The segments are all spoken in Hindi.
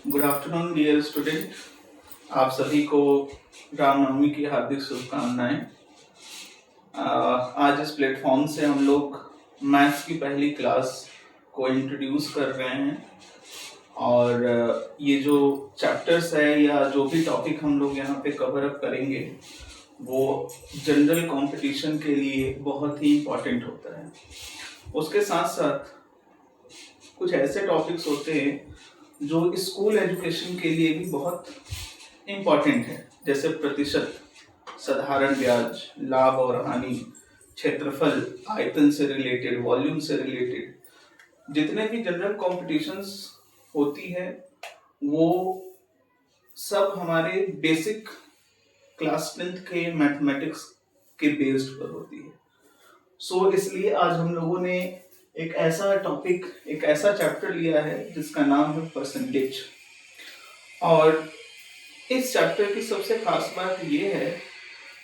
Good afternoon dear student. आप सभी को रामनवमी की हार्दिक शुभकामनाएं। आज इस प्लेटफॉर्म से हम लोग मैथ्स की पहली क्लास को इंट्रोड्यूस कर रहे हैं और ये जो चैप्टर्स है या जो भी टॉपिक हम लोग यहाँ पे कवर अप करेंगे वो जनरल कंपटीशन के लिए बहुत ही इम्पोर्टेंट होता है। उसके साथ साथ कुछ ऐसे टॉपिक्स होते हैं जो स्कूल एजुकेशन के लिए भी बहुत इम्पॉर्टेंट है, जैसे प्रतिशत, साधारण ब्याज, लाभ और हानि, क्षेत्रफल, आयतन से रिलेटेड, वॉल्यूम से रिलेटेड जितने भी जनरल कॉम्पिटिशन्स होती है वो सब हमारे बेसिक क्लास 10th के मैथमेटिक्स के बेस्ड पर होती है। इसलिए आज हम लोगों ने एक ऐसा टॉपिक, एक ऐसा चैप्टर लिया है जिसका नाम है परसेंटेज। और इस चैप्टर की सबसे खास बात यह है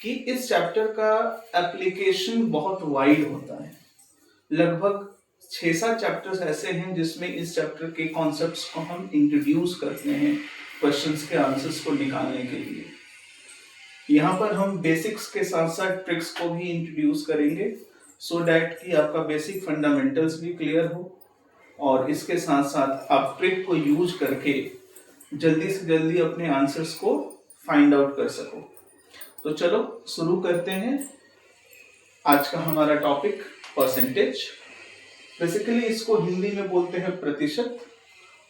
कि इस चैप्टर का एप्लीकेशन बहुत वाइड होता है। लगभग 6-7 चैप्टर्स ऐसे हैं जिसमें इस चैप्टर के कॉन्सेप्ट्स को हम इंट्रोड्यूस करते हैं क्वेश्चंस के आंसर्स को निकालने के लिए। यहाँ पर हम बेसिक्स के साथ साथ ट्रिक्स को भी इंट्रोड्यूस करेंगे सो डैट कि आपका बेसिक फंडामेंटल्स भी क्लियर हो और इसके साथ साथ आप ट्रिक को यूज करके जल्दी से जल्दी अपने आंसर्स को फाइंड आउट कर सको। तो चलो शुरू करते हैं। आज का हमारा टॉपिक परसेंटेज। बेसिकली इसको हिंदी में बोलते हैं प्रतिशत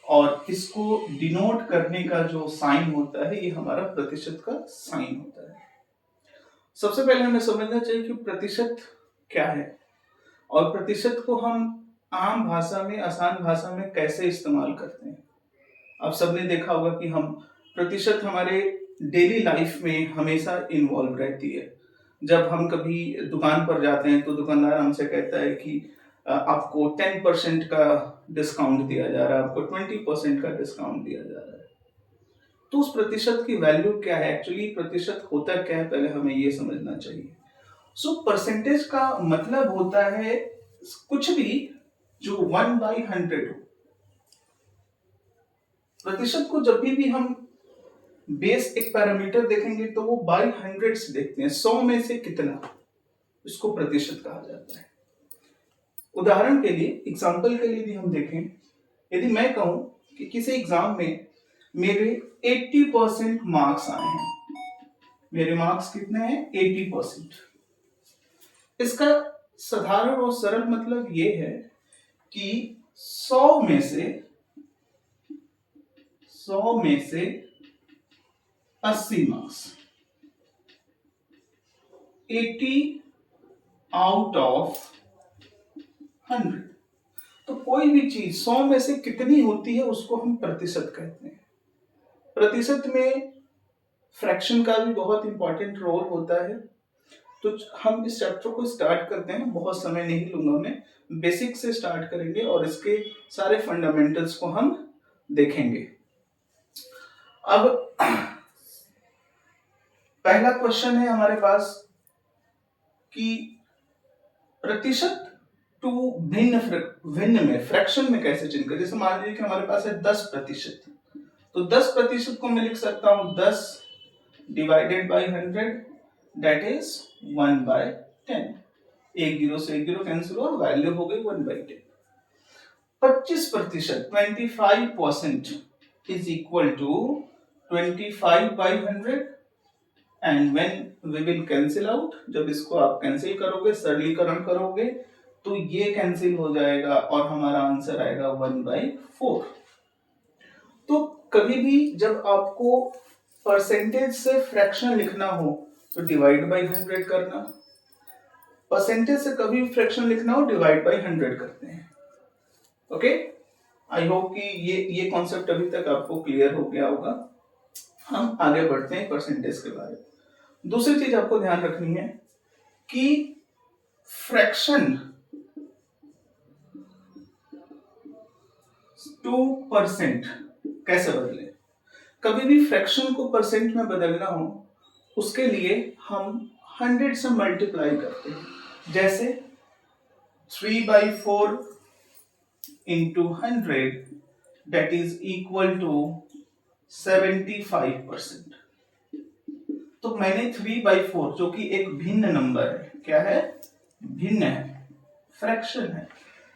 और इसको डिनोट करने का जो साइन होता है ये हमारा प्रतिशत का साइन होता है। सबसे पहले हमें समझना चाहिए कि प्रतिशत क्या है और प्रतिशत को हम आम भाषा में, आसान भाषा में कैसे इस्तेमाल करते हैं। आप सबने देखा होगा कि हम प्रतिशत हमारे डेली लाइफ में हमेशा इन्वॉल्व रहती है। जब हम कभी दुकान पर जाते हैं तो दुकानदार हमसे कहता है कि आपको 10% का डिस्काउंट दिया जा रहा है, आपको 20% का डिस्काउंट दिया जा रहा है। तो उस प्रतिशत की वैल्यू क्या है, एक्चुअली प्रतिशत होता क्या है, पहले हमें ये समझना चाहिए। परसेंटेज का मतलब होता है कुछ भी जो 1/100 हो। प्रतिशत को जब भी हम बेस एक पैरामीटर देखेंगे तो वो बाई 100 से देखते हैं, 100 में से कितना, इसको प्रतिशत कहा जाता है। उदाहरण के लिए, एग्जाम्पल के लिए भी हम देखें, यदि मैं कहूं कि किसी एग्जाम में मेरे 80% मार्क्स आए हैं, मेरे मार्क्स कितने हैं 80%। इसका साधारण और सरल मतलब ये है कि 100 में से 80 मार्क्स, 80 आउट ऑफ 100। तो कोई भी चीज 100 में से कितनी होती है उसको हम प्रतिशत कहते हैं। प्रतिशत में फ्रैक्शन का भी बहुत इंपॉर्टेंट रोल होता है। तो हम इस चैप्टर को स्टार्ट करते हैं, बहुत समय नहीं लूंगा मैं, बेसिक से स्टार्ट करेंगे और इसके सारे फंडामेंटल्स को हम देखेंगे। अब पहला क्वेश्चन है हमारे पास कि प्रतिशत टू भिन्न में फ्रैक्शन में कैसे चेंज करें। जैसे मान लीजिए कि हमारे पास है 10%, तो 10% को मैं लिख सकता हूं 10 डिवाइडेड बाई 100, दैट इज 1/10। एक जीरो से एक जीरो कैंसिल हुआ, वैल्यू हो गई 1/10। 25%, 25% is equal to 25/100 and when we will cancel out, जब इसको आप कैंसिल करोगे, सरलीकरण करोगे तो ये कैंसिल हो जाएगा और हमारा आंसर आएगा 1/4। तो कभी भी जब आपको परसेंटेज से फ्रैक्शन लिखना हो तो डिवाइड बाई 100 करना, परसेंटेज से कभी भी फ्रैक्शन लिखना हो डिवाइड बाई 100 करते हैं। ओके, आई होप कि ये कॉन्सेप्ट अभी तक आपको क्लियर हो गया होगा। हम आगे बढ़ते हैं परसेंटेज के बारे में। दूसरी चीज आपको ध्यान रखनी है कि फ्रैक्शन टू परसेंट कैसे बदले। कभी भी फ्रैक्शन को परसेंट में बदलना हो उसके लिए हम 100 से मल्टीप्लाई करते हैं। जैसे 3/4 into 100 that is equal to 75%। तो मैंने 3/4 जो कि एक भिन्न नंबर है, क्या है, भिन्न है, फ्रैक्शन है,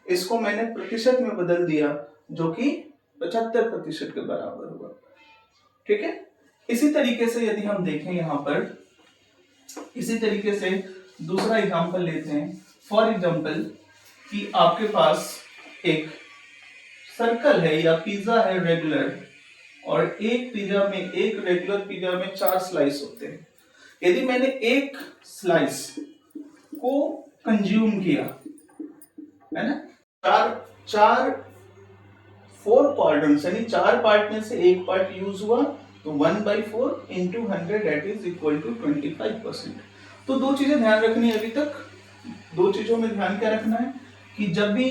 इसको मैंने प्रतिशत में बदल दिया जो कि 75% के बराबर होगा। ठीक है। इसी तरीके से यदि हम देखें यहां पर, इसी तरीके से दूसरा एग्जांपल लेते हैं। फॉर एग्जांपल कि आपके पास एक सर्कल है या पिज्जा है रेगुलर, और एक पिज्जा में, एक रेगुलर पिज्जा में 4 स्लाइस होते हैं। यदि मैंने एक स्लाइस को कंज्यूम किया, है ना, चार 4 क्वाड्रेंट्स यानी 4 पार्ट में से एक पार्ट यूज हुआ, तो 1/4 into 100 that is equal to 25%। तो दो चीजें ध्यान रखनी है अभी तक। दो चीजों में ध्यान क्या रखना है कि जब भी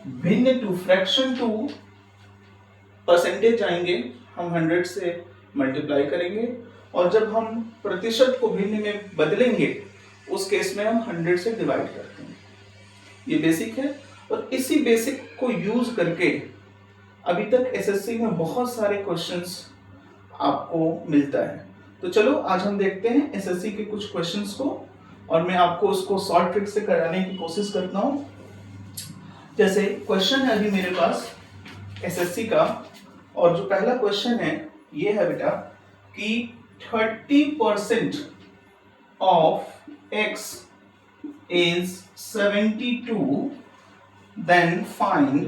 भिन्न टू, फ्रैक्शन टू परसेंटेज आएंगे, हम 100 से मल्टीप्लाई करेंगे, और जब हम प्रतिशत को भिन्न में बदलेंगे उस केस में हम 100 से डिवाइड करते हैं। ये बेसिक है, और इसी बेसिक को यूज करके अभी तक एसएससी में बहुत सारे क्वेश्चंस आपको मिलता है। तो चलो आज हम देखते हैं एसएससी के कुछ क्वेश्चंस को, और मैं आपको उसको शॉर्ट ट्रिक से कराने की कोशिश करता हूं। जैसे क्वेश्चन है अभी मेरे पास एसएससी का, और जो पहला क्वेश्चन है ये है बेटा कि 30% of x is 72, then find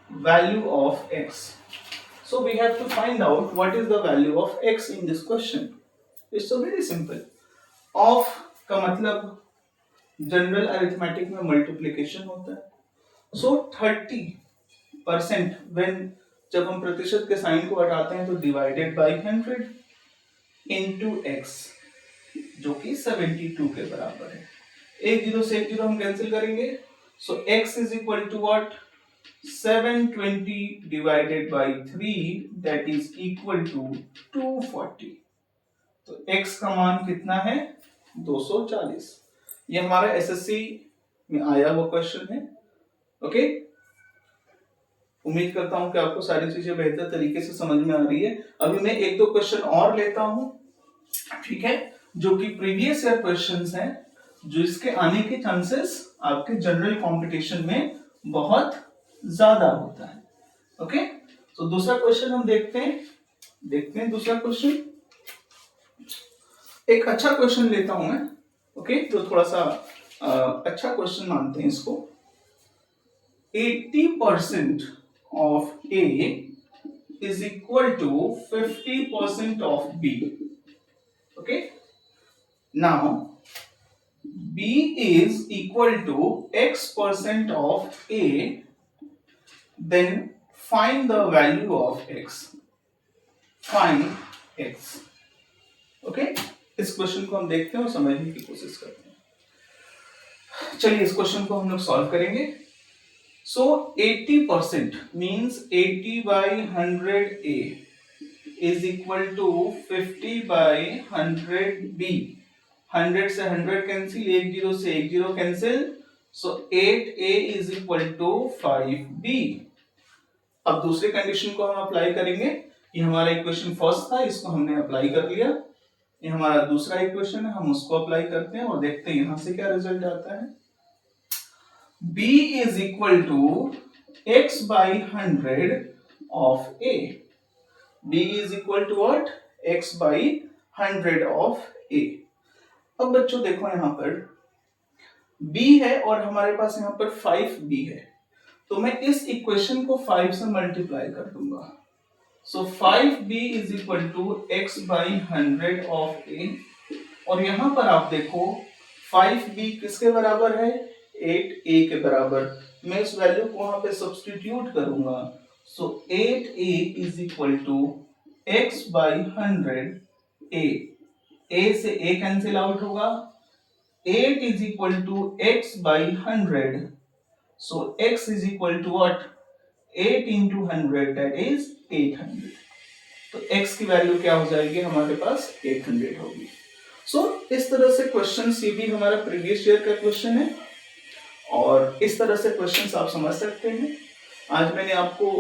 value of x. So we have to find out what is the value of x in this question. It's so very simple. Of का मतलब जनरल अरिथमेटिक में मल्टीप्लिकेशन होता है। So 30% when जब हम प्रतिशत के साइन को हटाते हैं तो डिवाइडेड बाई 100 इंटू x जो कि 72 के बराबर है। एक जीरो से एक जीरो हम कैंसिल करेंगे, so x is equal to what, 720 divided by 3 that is equal to 240। तो x का मान कितना है, 240। ये हमारा एसएससी में आया हुआ क्वेश्चन है। ओके, उम्मीद करता हूं कि आपको सारी चीजें बेहतर तरीके से समझ में आ रही है। अभी मैं एक दो क्वेश्चन और लेता हूं, ठीक है, जो कि प्रीवियस ईयर क्वेश्चंस हैं, जो इसके आने के चांसेस आपके जनरल कंपटीशन में बहुत ज्यादा होता है। ओके, तो दूसरा क्वेश्चन हम देखते हैं दूसरा क्वेश्चन। एक अच्छा क्वेश्चन लेता हूं मैं, ओके, तो थोड़ा सा अच्छा क्वेश्चन मानते हैं इसको। 80% of A is equal to 50% of B. Okay. Now B is equal to x% of A. Then find the value of x. Find x. Okay. इस क्वेश्चन को हम देखते हैं और समझने की कोशिश करते हैं। चलिए इस क्वेश्चन को हम लोग सॉल्व करेंगे। So 80% means 80 by 100 A is equal to 50 by 100 B. 100 से 100 कैंसिल, 10 से 10 cancel, so 8A is equal to 5B. अब दूसरे कंडीशन को हम अप्लाई करेंगे। ये हमारा इक्वेशन फर्स्ट था, इसको हमने अप्लाई कर लिया। ये हमारा दूसरा इक्वेशन है, हम उसको अप्लाई करते हैं और देखते हैं यहां से क्या रिजल्ट आता है। B is equal to x by 100 of A. B is equal to what? X by 100 of A. अब बच्चों देखो यहां पर B है और हमारे पास यहां पर 5B है, तो मैं इस इक्वेशन को 5 से मल्टीप्लाई कर दूंगा। So 5B is equal to x by 100 of A, और यहां पर आप देखो 5B किसके बराबर है, 8A के बराबर। मैं इस वैल्यू को वहां पे सब्स्टिट्यूट करूंगा, so 8A is equal to x by 100 A से A कैंसिल आउट होगा, 8 is equal to x by 100, so x is equal to what, 8 into 100 that is 800। तो x की वैल्यू क्या हो जाएगी हमारे पास, 800 होगी। सो इस तरह से क्वेश्चन, ये भी हमारा प्रीवियस ईयर का क्वेश्चन है, और इस तरह से क्वेश्चंस आप समझ सकते हैं। आज मैंने आपको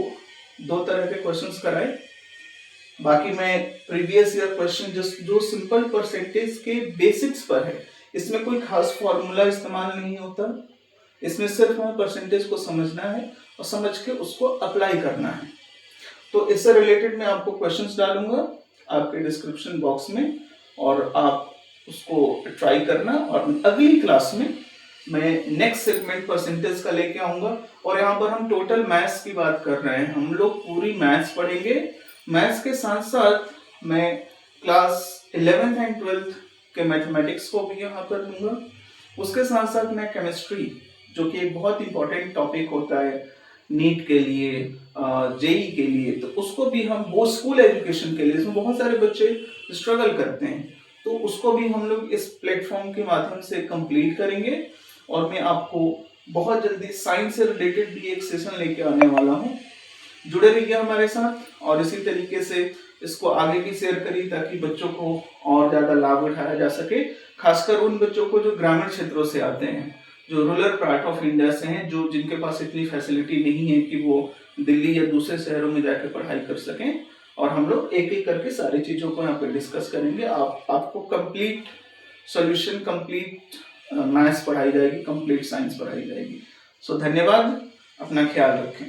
2 तरह के क्वेश्चंस कराए। बाकी मैं प्रीवियस ईयर क्वेश्चन जो सिंपल परसेंटेज के बेसिक्स पर है, इसमें कोई खास फॉर्मूला इस्तेमाल नहीं होता, इसमें सिर्फ हमें परसेंटेज को समझना है और समझ के उसको अप्लाई करना है। तो इससे रिलेटेड मैं आपको क्वेश्चंस डालूंगा आपके डिस्क्रिप्शन बॉक्स में और आप उसको ट्राई करना। और अगली क्लास में मैं नेक्स्ट सेगमेंट परसेंटेज का लेके आऊंगा और यहाँ पर हम टोटल मैथ्स की बात कर रहे हैं, हम लोग पूरी मैथ्स पढ़ेंगे। मैथ्स के साथ साथ मैं क्लास 11th एंड 12th के मैथमेटिक्स को भी यहाँ पर लूंगा। उसके साथ साथ मैं केमिस्ट्री, जो कि एक बहुत इंपॉर्टेंट टॉपिक होता है नीट के लिए, जेई के लिए, तो उसको भी हम, वो स्कूल एजुकेशन के लिए, इसमें बहुत सारे बच्चे स्ट्रगल करते हैं, तो उसको भी हम लोग इस प्लेटफॉर्म के माध्यम से कंप्लीट करेंगे। और मैं आपको बहुत जल्दी साइंस से रिलेटेड भी एक सेशन लेके आने वाला हूँ। जुड़े रहिए हमारे साथ और इसी तरीके से इसको आगे भी शेयर करिए ताकि बच्चों को और ज्यादा लाभ उठाया जा सके, खासकर उन बच्चों को जो ग्रामीण क्षेत्रों से आते हैं, जो रूरल पार्ट ऑफ इंडिया से हैं, जो जिनके पास इतनी फैसिलिटी नहीं है कि वो दिल्ली या दूसरे शहरों में जाकर पढ़ाई कर सकें। और हम लोग एक एक करके सारी चीजों को यहाँ पे डिस्कस करेंगे। आपको कंप्लीट सॉल्यूशन, कंप्लीट मैथ्स पढ़ाई जाएगी, कंप्लीट साइंस पढ़ाई जाएगी। सो धन्यवाद, अपना ख्याल रखें।